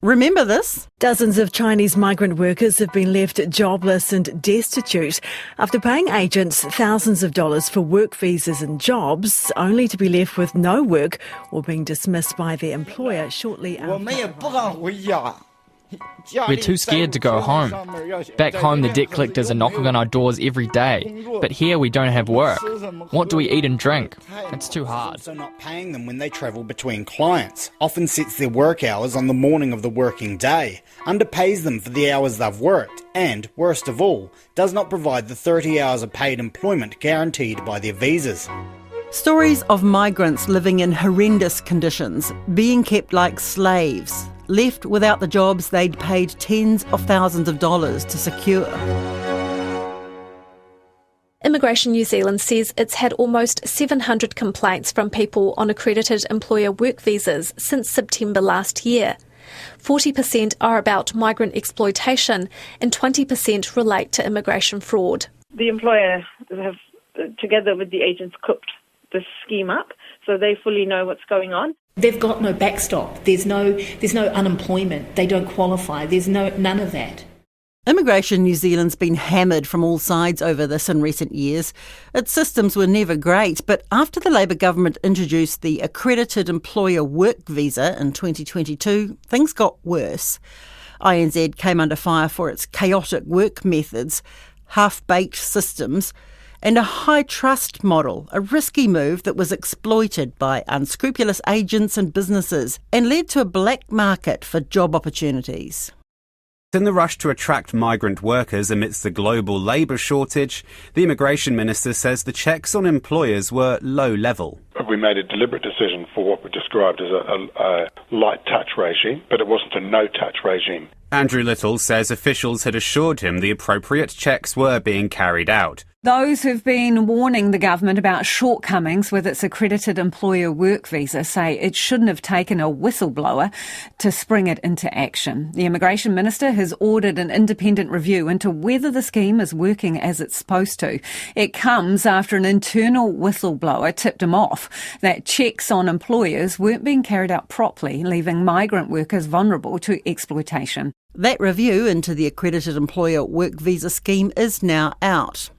Remember this? Dozens of Chinese migrant workers have been left jobless and destitute after paying agents thousands of dollars for work visas and jobs, only to be left with no work or being dismissed by their employer shortly after. We're too scared to go home. Back home, the debt collectors are knocking on our doors every day. But here we don't have work. What do we eat and drink? It's too hard. Also not paying them when they travel between clients. Often sets their work hours on the morning of the working day. Underpays them for the hours they've worked. And, worst of all, does not provide the 30 hours of paid employment guaranteed by their visas. Stories of migrants living in horrendous conditions, being kept like slaves, left without the jobs they'd paid tens of thousands of dollars to secure. Immigration New Zealand says it's had almost 700 complaints from people on accredited employer work visas since September last year. 40% are about migrant exploitation and 20% relate to immigration fraud. The employer have, together with the agents, cooked this scheme up, so they fully know what's going on. They've got no backstop. There's no unemployment. They don't qualify. There's none of that. Immigration New Zealand's been hammered from all sides over this in recent years. Its systems were never great, but after the Labour government introduced the accredited employer work visa in 2022, things got worse. INZ came under fire for its chaotic work methods, half-baked systems, and a high-trust model, a risky move that was exploited by unscrupulous agents and businesses and led to a black market for job opportunities. In the rush to attract migrant workers amidst the global labour shortage, the Immigration Minister says the checks on employers were low level. We made a deliberate decision for what we described as a light touch regime, but it wasn't a no touch regime. Andrew Little says officials had assured him the appropriate checks were being carried out. Those who've been warning the government about shortcomings with its accredited employer work visa say it shouldn't have taken a whistleblower to spring it into action. The Immigration Minister has ordered an independent review into whether the scheme is working as it's supposed to. It comes after an internal whistleblower tipped him off that checks on employers weren't being carried out properly, leaving migrant workers vulnerable to exploitation. That review into the accredited employer work visa scheme is now out.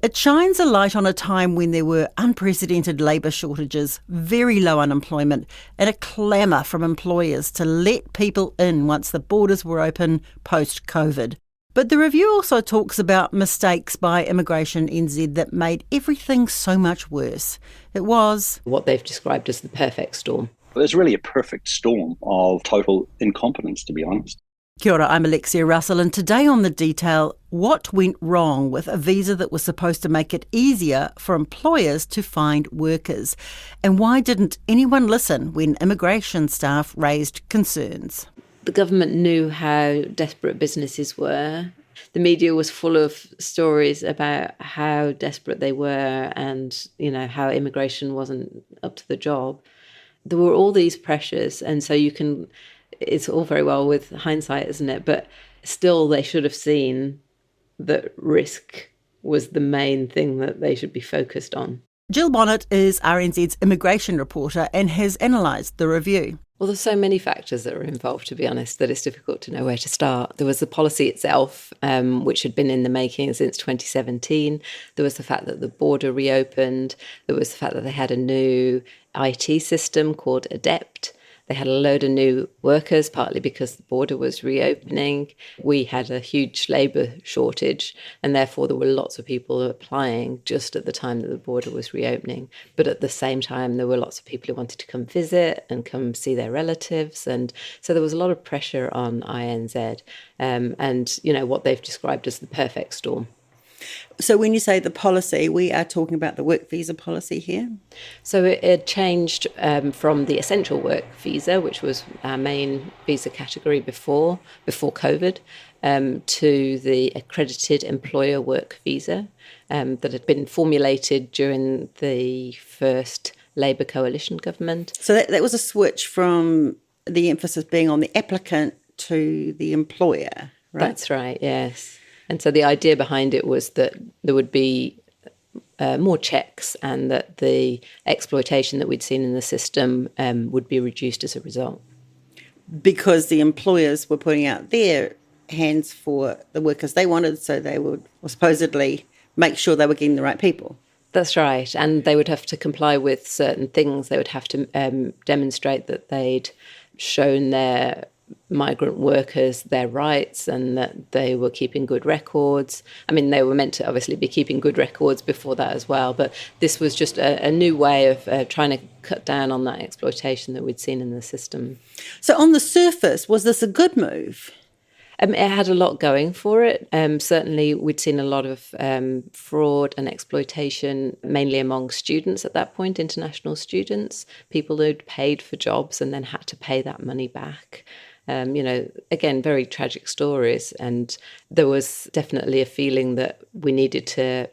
It shines a light on a time when there were unprecedented labour shortages, very low unemployment, and a clamour from employers to let people in once the borders were open post-COVID. But the review also talks about mistakes by Immigration NZ that made everything so much worse. It was what they've described as the perfect storm. There's really a perfect storm of total incompetence, to be honest. Kia ora, I'm Alexia Russell, and today on The Detail, what went wrong with a visa that was supposed to make it easier for employers to find workers? And why didn't anyone listen when immigration staff raised concerns? The government knew how desperate businesses were. The media was full of stories about how desperate they were and, how immigration wasn't up to the job. There were all these pressures, and so it's all very well with hindsight, isn't it? But still, they should have seen that risk was the main thing that they should be focused on. Jill Bonnet is RNZ's immigration reporter and has analysed the review. Well, there's so many factors that are involved, to be honest, that it's difficult to know where to start. There was the policy itself, which had been in the making since 2017. There was the fact that the border reopened. There was the fact that they had a new IT system called Adept. They had a load of new workers, partly because the border was reopening. We had a huge labour shortage, and therefore there were lots of people applying just at the time that the border was reopening. But at the same time, there were lots of people who wanted to come visit and come see their relatives. And so there was a lot of pressure on INZ and what they've described as the perfect storm. So when you say the policy, we are talking about the work visa policy here? So it changed from the essential work visa, which was our main visa category before COVID, to the accredited employer work visa that had been formulated during the first Labour coalition government. So that was a switch from the emphasis being on the applicant to the employer, right? That's right, yes. And so the idea behind it was that there would be more checks and that the exploitation that we'd seen in the system would be reduced as a result. because the employers were putting out their hands for the workers they wanted, so they would supposedly make sure they were getting the right people. That's right. And they would have to comply with certain things. They would have to demonstrate that they'd shown their migrant workers their rights and that they were keeping good records. I mean, they were meant to obviously be keeping good records before that as well, but this was just a new way of trying to cut down on that exploitation that we'd seen in the system. So on the surface, was this a good move? It had a lot going for it. Certainly, we'd seen a lot of fraud and exploitation, mainly among students at that point, international students, people who'd paid for jobs and then had to pay that money back. Again, very tragic stories. And there was definitely a feeling that we needed to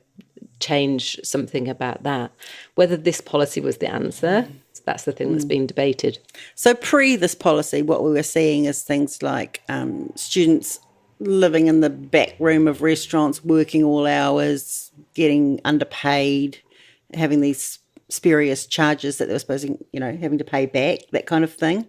change something about that. Whether this policy was the answer, that's the thing that's being debated. So pre this policy, what we were seeing is things like students living in the back room of restaurants, working all hours, getting underpaid, having these spurious charges that they were supposed to, having to pay back, that kind of thing.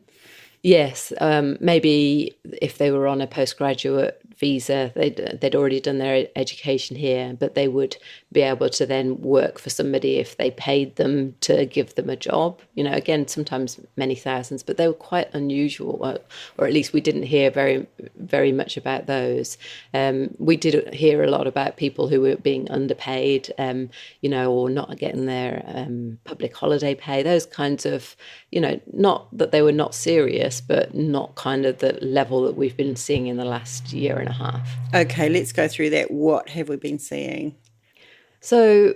Yes, maybe if they were on a postgraduate visa, they'd already done their education here, but they would be able to then work for somebody if they paid them to give them a job. Again, sometimes many thousands, but they were quite unusual, or at least we didn't hear very, very much about those. We did hear a lot about people who were being underpaid, or not getting their public holiday pay, those kinds of, not that they were not serious, but not kind of the level that we've been seeing in the last year and a half. Okay, let's go through that. What have we been seeing? So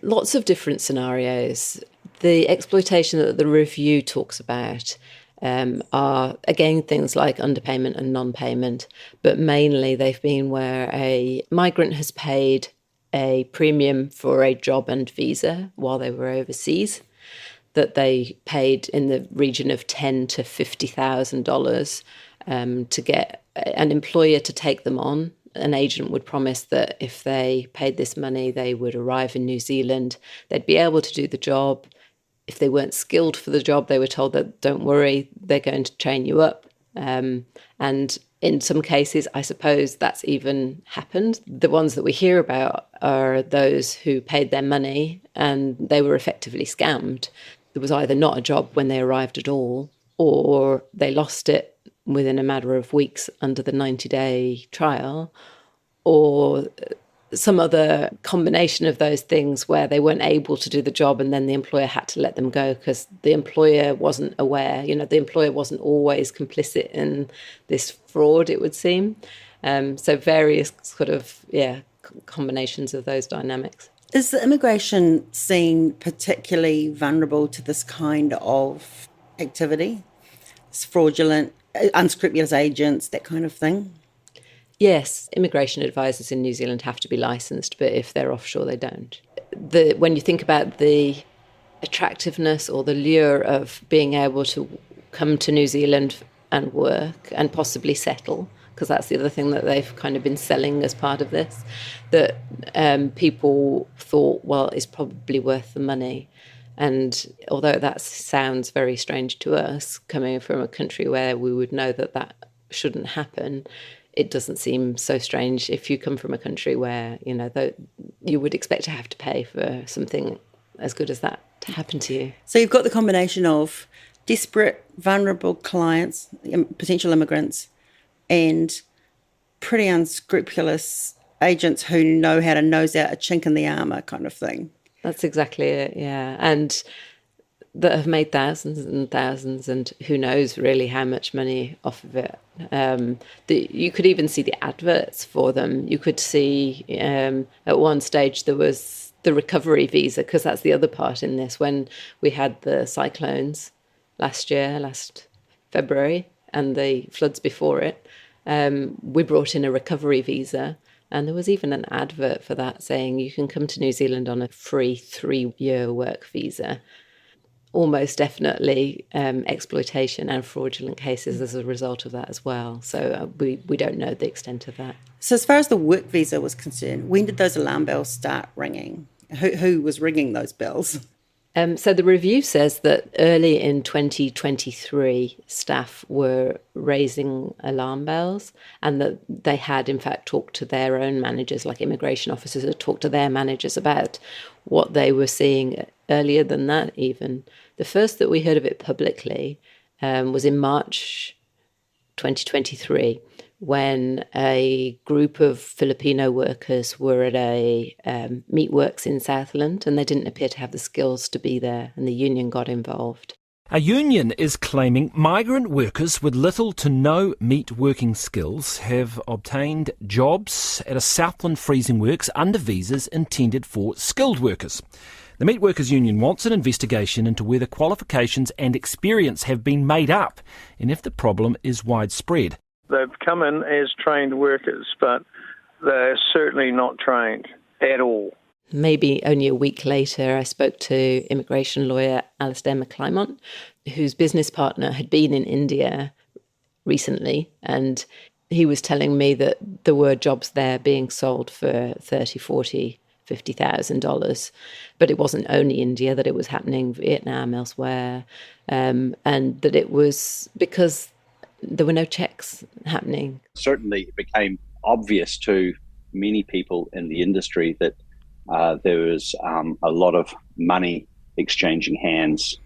lots of different scenarios. The exploitation that the review talks about are, again, things like underpayment and non-payment, but mainly they've been where a migrant has paid a premium for a job and visa while they were overseas, that they paid in the region of $10,000 to $50,000 to get an employer to take them on. An agent would promise that if they paid this money, they would arrive in New Zealand, they'd be able to do the job. If they weren't skilled for the job, they were told that, don't worry, they're going to train you up. And in some cases, I suppose that's even happened. The ones that we hear about are those who paid their money and they were effectively scammed. There was either not a job when they arrived at all, or they lost it within a matter of weeks under the 90-day trial, or some other combination of those things where they weren't able to do the job and then the employer had to let them go because the employer wasn't aware. The employer wasn't always complicit in this fraud, it would seem. So various sort of, combinations of those dynamics. Is the immigration scene particularly vulnerable to this kind of activity? It's fraudulent, unscrupulous agents, that kind of thing? Yes, immigration advisors in New Zealand have to be licensed, but if they're offshore, they don't. When you think about the attractiveness or the lure of being able to come to New Zealand and work and possibly settle, because that's the other thing that they've kind of been selling as part of this, that people thought, well, it's probably worth the money. And although that sounds very strange to us, coming from a country where we would know that that shouldn't happen, it doesn't seem so strange if you come from a country where, you would expect to have to pay for something as good as that to happen to you. So you've got the combination of desperate, vulnerable clients, potential immigrants, and pretty unscrupulous agents who know how to nose out a chink in the armour kind of thing. That's exactly it, yeah. And that have made thousands and thousands, and who knows really how much money off of it. You could even see the adverts for them. You could see at one stage there was the recovery visa, because that's the other part in this. When we had the cyclones last February, and the floods before it, we brought in a recovery visa. And there was even an advert for that saying you can come to New Zealand on a free 3-year work visa. Almost definitely exploitation and fraudulent cases as a result of that as well. So we don't know the extent of that. So as far as the work visa was concerned, when did those alarm bells start ringing? Who was ringing those bells? So the review says that early in 2023, staff were raising alarm bells and that they had, in fact, talked to their own managers, like immigration officers had talked to their managers about what they were seeing earlier than that even. The first that we heard of it publicly was in March 2023, when a group of Filipino workers were at a meatworks in Southland and they didn't appear to have the skills to be there, and the union got involved. A union is claiming migrant workers with little to no meat working skills have obtained jobs at a Southland freezing works under visas intended for skilled workers. The Meat Workers Union wants an investigation into whether qualifications and experience have been made up and if the problem is widespread. They've come in as trained workers, but they're certainly not trained at all. Maybe only a week later, I spoke to immigration lawyer Alistair McClymont, whose business partner had been in India recently, and he was telling me that there were jobs there being sold for $30,000, $40,000, $50,000, but it wasn't only India, that it was happening Vietnam, elsewhere, and that it was because there were no checks happening. Certainly it became obvious to many people in the industry that there was a lot of money exchanging hands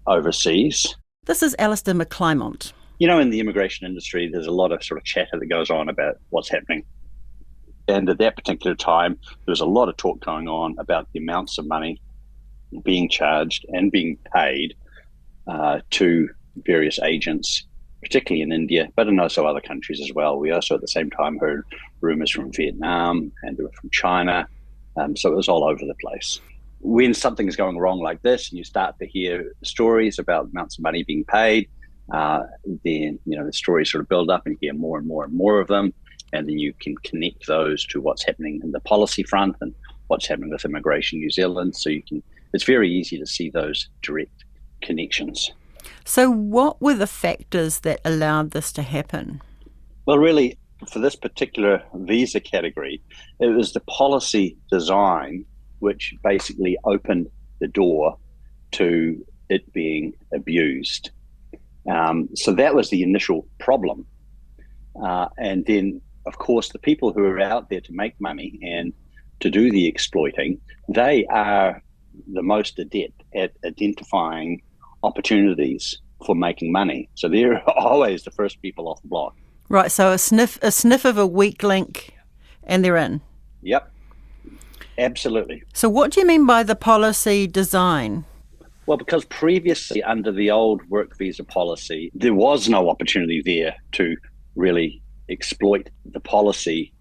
overseas. This is Alistair McClymont. You know, in the immigration industry, there's a lot of sort of chatter that goes on about what's happening. And at that particular time, there was a lot of talk going on about the amounts of money being charged and being paid to various agents, particularly in India, but in also other countries as well. We also at the same time heard rumours from Vietnam and from China. So it was all over the place. When something is going wrong like this and you start to hear stories about amounts of money being paid, then the stories sort of build up and you hear more and more and more of them. And then you can connect those to what's happening in the policy front and what's happening with Immigration New Zealand. So it's very easy to see those direct connections. So what were the factors that allowed this to happen? Well, really, for this particular visa category, it was the policy design which basically opened the door to it being abused. So that was the initial problem. And then, of course, the people who are out there to make money and to do the exploiting, they are the most adept at identifying opportunities for making money. So they're always the first people off the block. Right, so a sniff of a weak link and they're in. Yep, absolutely. So what do you mean by the policy design? Well, because previously under the old work visa policy, there was no opportunity there to really exploit the policy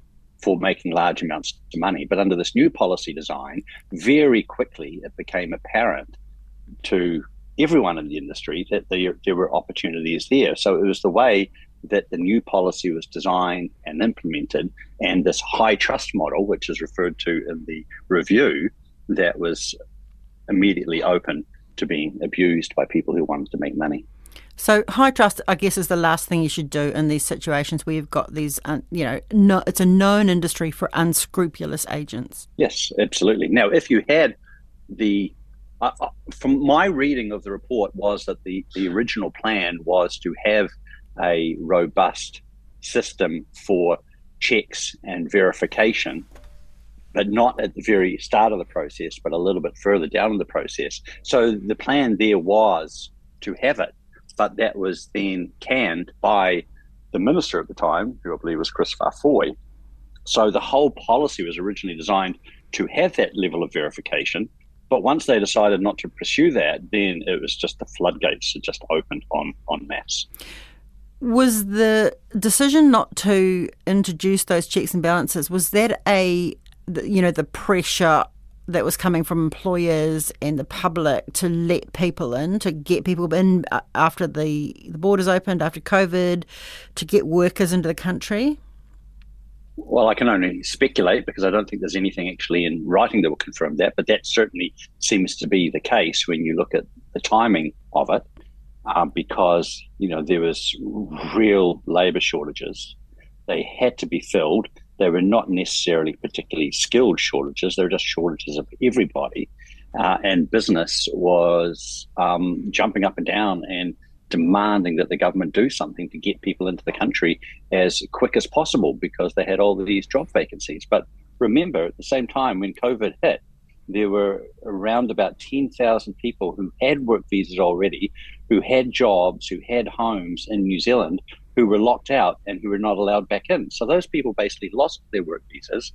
for making large amounts of money. But under this new policy design, very quickly it became apparent to everyone in the industry that there were opportunities there. So it was the way that the new policy was designed and implemented, and this high trust model, which is referred to in the review, that was immediately open to being abused by people who wanted to make money. So high trust, I guess, is the last thing you should do in these situations where you've got these, it's a known industry for unscrupulous agents. Yes, absolutely. Now, if you had from my reading of the report was that the original plan was to have a robust system for checks and verification, but not at the very start of the process, but a little bit further down in the process. So the plan there was to have it, but that was then canned by the minister at the time, who I believe was Chris Farfoy. So the whole policy was originally designed to have that level of verification, but once they decided not to pursue that, then it was just the floodgates that just opened en masse. Was the decision not to introduce those checks and balances, was that the pressure that was coming from employers and the public to let people in, to get people in after the borders opened, after COVID, to get workers into the country? Well, I can only speculate because I don't think there's anything actually in writing that will confirm that, but that certainly seems to be the case when you look at the timing of it, because, there was real labour shortages. They had to be filled. They were not necessarily particularly skilled shortages. They were just shortages of everybody. and business was jumping up and down and demanding that the government do something to get people into the country as quick as possible because they had all of these job vacancies. But remember, at the same time, when COVID hit, there were around about 10,000 people who had work visas already, who had jobs, who had homes in New Zealand, who were locked out and who were not allowed back in. So those people basically lost their work visas.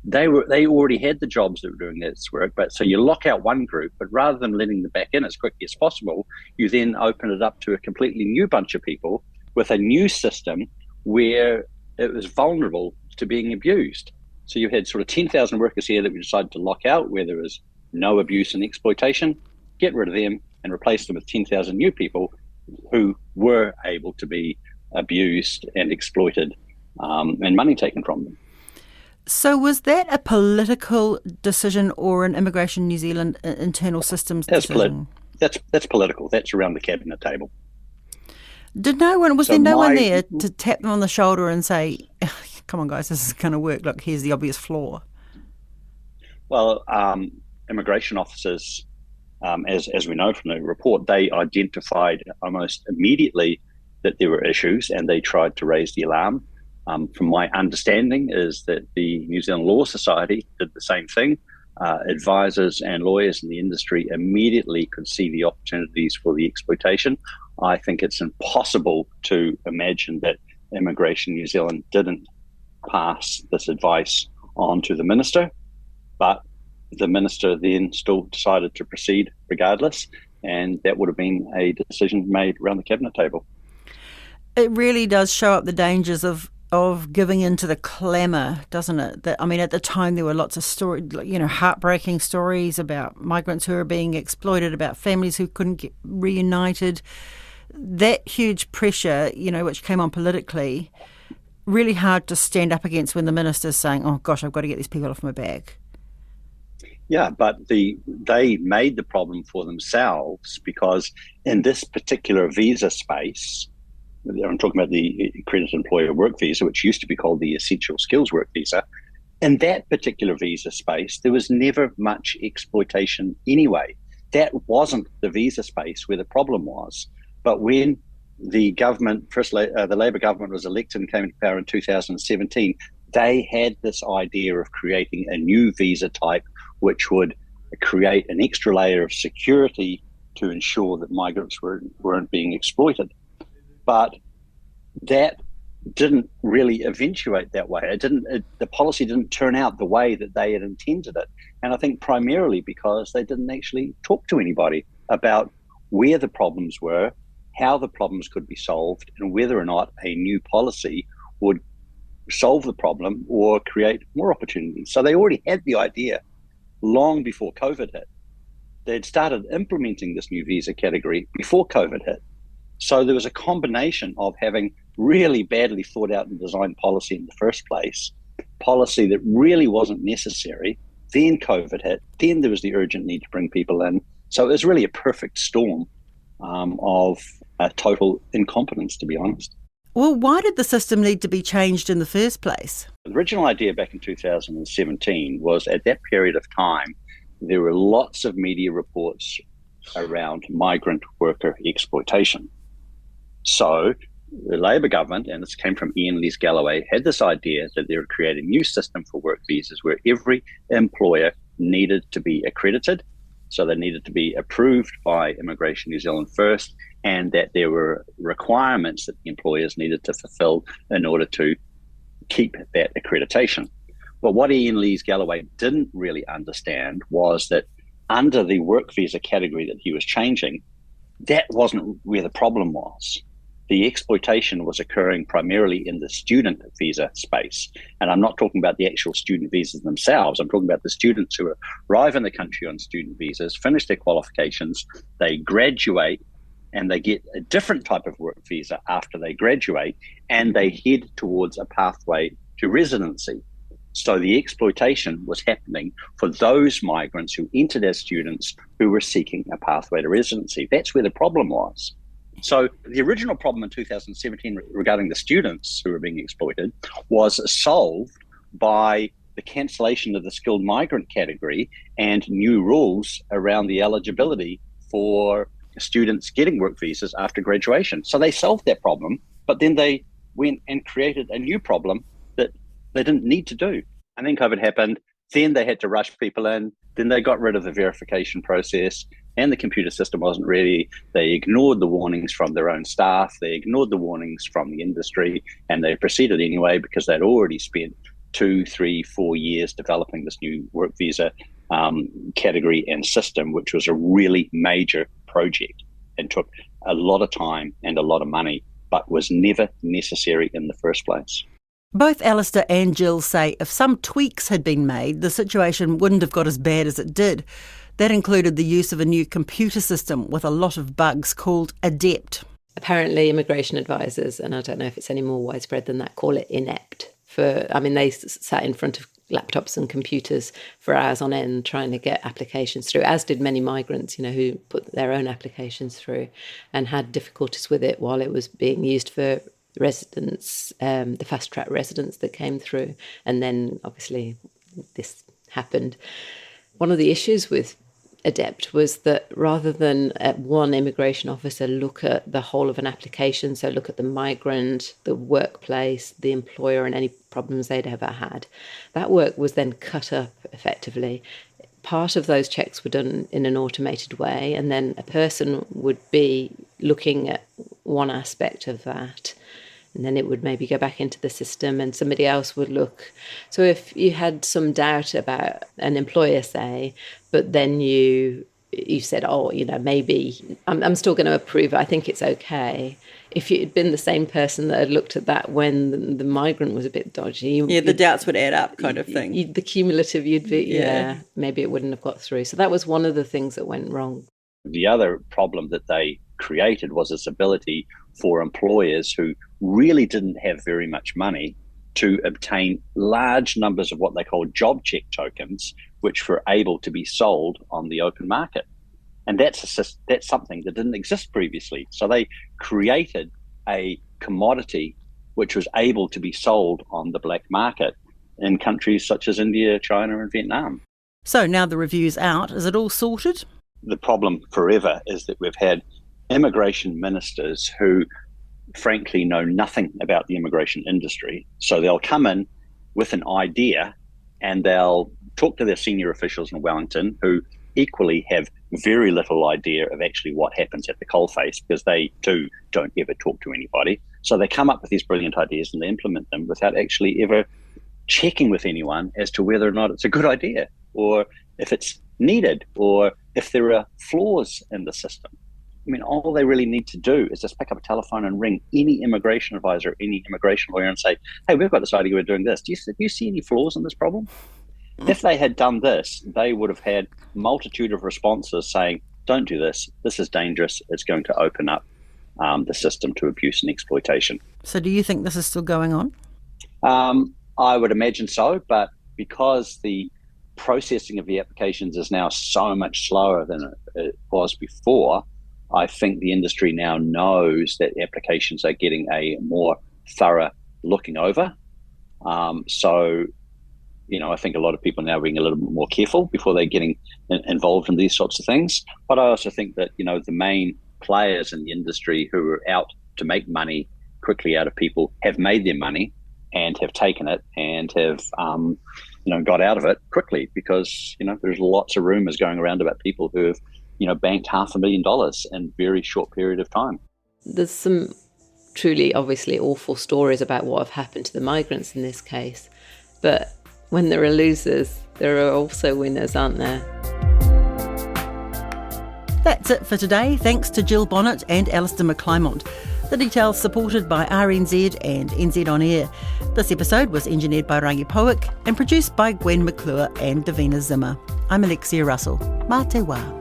They already had the jobs that were doing this work, but so you lock out one group, but rather than letting them back in as quickly as possible, you then open it up to a completely new bunch of people with a new system where it was vulnerable to being abused. So you had sort of 10,000 workers here that we decided to lock out where there was no abuse and exploitation, get rid of them and replace them with 10,000 new people who were able to be abused and exploited and money taken from them. So was that a political decision or an Immigration New Zealand internal systems decision? That's political. That's around the cabinet table. Was there no one there to tap them on the shoulder and say, come on guys, this is going to work, look, here's the obvious flaw? Well, immigration officers, as we know from the report, they identified almost immediately that there were issues and they tried to raise the alarm. From my understanding is that the New Zealand Law Society did the same thing. Advisors and lawyers in the industry immediately could see the opportunities for the exploitation. I think it's impossible to imagine that Immigration New Zealand didn't pass this advice on to the minister, but the minister then still decided to proceed regardless, and that would have been a decision made around the cabinet table. It really does show up the dangers of giving into the clamour, doesn't it? At the time there were lots of heartbreaking stories about migrants who are being exploited, about families who couldn't get reunited. That huge pressure, which came on politically, really hard to stand up against when the minister's saying, oh gosh, I've got to get these people off my back. Yeah, but they made the problem for themselves because in this particular visa space, I'm talking about the accredited employer work visa, which used to be called the essential skills work visa. In that particular visa space, there was never much exploitation anyway. That wasn't the visa space where the problem was. But when the government, the Labour government was elected and came into power in 2017, they had this idea of creating a new visa type, which would create an extra layer of security to ensure that migrants weren't being exploited. But that didn't really eventuate that way. The policy didn't turn out the way that they had intended it. And I think primarily because they didn't actually talk to anybody about where the problems were, how the problems could be solved, and whether or not a new policy would solve the problem or create more opportunities. So they already had the idea long before COVID hit. They'd started implementing this new visa category before COVID hit. So there was a combination of having really badly thought out and designed policy in the first place, policy that really wasn't necessary, then COVID hit, then there was the urgent need to bring people in. So it was really a perfect storm of total incompetence, to be honest. Well, why did the system need to be changed in the first place? The original idea back in 2017 was at that period of time, there were lots of media reports around migrant worker exploitation. So the Labour government, and this came from Ian Lees-Galloway, had this idea that they would create a new system for work visas where every employer needed to be accredited. So they needed to be approved by Immigration New Zealand first, and that there were requirements that the employers needed to fulfill in order to keep that accreditation. But what Ian Lees-Galloway didn't really understand was that under the work visa category that he was changing, that wasn't where the problem was. The exploitation was occurring primarily in the student visa space. And I'm not talking about the actual student visas themselves. I'm talking about the students who arrive in the country on student visas, finish their qualifications, they graduate, and they get a different type of work visa after they graduate, and they head towards a pathway to residency. So the exploitation was happening for those migrants who entered as students who were seeking a pathway to residency. That's where the problem was. So the original problem in 2017 regarding the students who were being exploited was solved by the cancellation of the skilled migrant category and new rules around the eligibility for students getting work visas after graduation. So they solved that problem, but then they went and created a new problem that they didn't need to do. And then COVID happened. Then they had to rush people in. Then they got rid of the verification process and the computer system wasn't ready. They ignored the warnings from their own staff. They ignored the warnings from the industry, and they proceeded anyway because they'd already spent 2, 3, 4 years developing this new work visa category and system, which was a really major project and took a lot of time and a lot of money, but was never necessary in the first place. Both Alistair and Jill say if some tweaks had been made, the situation wouldn't have got as bad as it did. That included the use of a new computer system with a lot of bugs called Adept. Apparently immigration advisors, and I don't know if it's any more widespread than that, call it inept. They sat in front of laptops and computers for hours on end trying to get applications through, as did many migrants, who put their own applications through and had difficulties with it while it was being used for residents, the fast-track residents that came through. And then, obviously, this happened. One of the issues with Adept was that rather than one immigration officer look at the whole of an application, so look at the migrant, the workplace, the employer and any problems they'd ever had, that work was then cut up effectively. Part of those checks were done in an automated way, and then a person would be looking at one aspect of that, and then it would maybe go back into the system and somebody else would look. So if you had some doubt about an employer, say, but then you said, maybe I'm still going to approve it, I think it's okay. If it had been the same person that had looked at that when the migrant was a bit dodgy. The doubts would add up kind of thing. The cumulative, maybe it wouldn't have got through. So that was one of the things that went wrong. The other problem that they created was this ability for employers who really didn't have very much money to obtain large numbers of what they call job check tokens, which were able to be sold on the open market. And that's something that didn't exist previously. So they created a commodity which was able to be sold on the black market in countries such as India, China, and Vietnam. So now the review's out. Is it all sorted? The problem forever is that we've had immigration ministers who frankly know nothing about the immigration industry. So they'll come in with an idea and they'll talk to their senior officials in Wellington who equally have very little idea of actually what happens at the coalface, because they too don't ever talk to anybody. So they come up with these brilliant ideas and they implement them without actually ever checking with anyone as to whether or not it's a good idea, or if it's needed, or if there are flaws in the system. I mean, all they really need to do is just pick up a telephone and ring any immigration advisor, any immigration lawyer and say, hey, we've got this idea, we're doing this. Do you see any flaws in this problem? If they had done this, they would have had a multitude of responses saying, don't do this, this is dangerous, it's going to open up the system to abuse and exploitation. So do you think this is still going on? I would imagine so, but because the processing of the applications is now so much slower than it was before, I think the industry now knows that applications are getting a more thorough looking over. I think a lot of people are now being a little bit more careful before they're getting involved in these sorts of things. But I also think that, the main players in the industry who are out to make money quickly out of people have made their money and have taken it and have, got out of it quickly, because, there's lots of rumors going around about people who have, banked $500,000 in a very short period of time. There's some truly, obviously, awful stories about what have happened to the migrants in this case. But when there are losers, there are also winners, aren't there? That's it for today. Thanks to Jill Bonnet and Alistair McClymont. The details supported by RNZ and NZ On Air. This episode was engineered by Rangi Powick and produced by Gwen McClure and Davina Zimmer. I'm Alexia Russell. Mā te wā.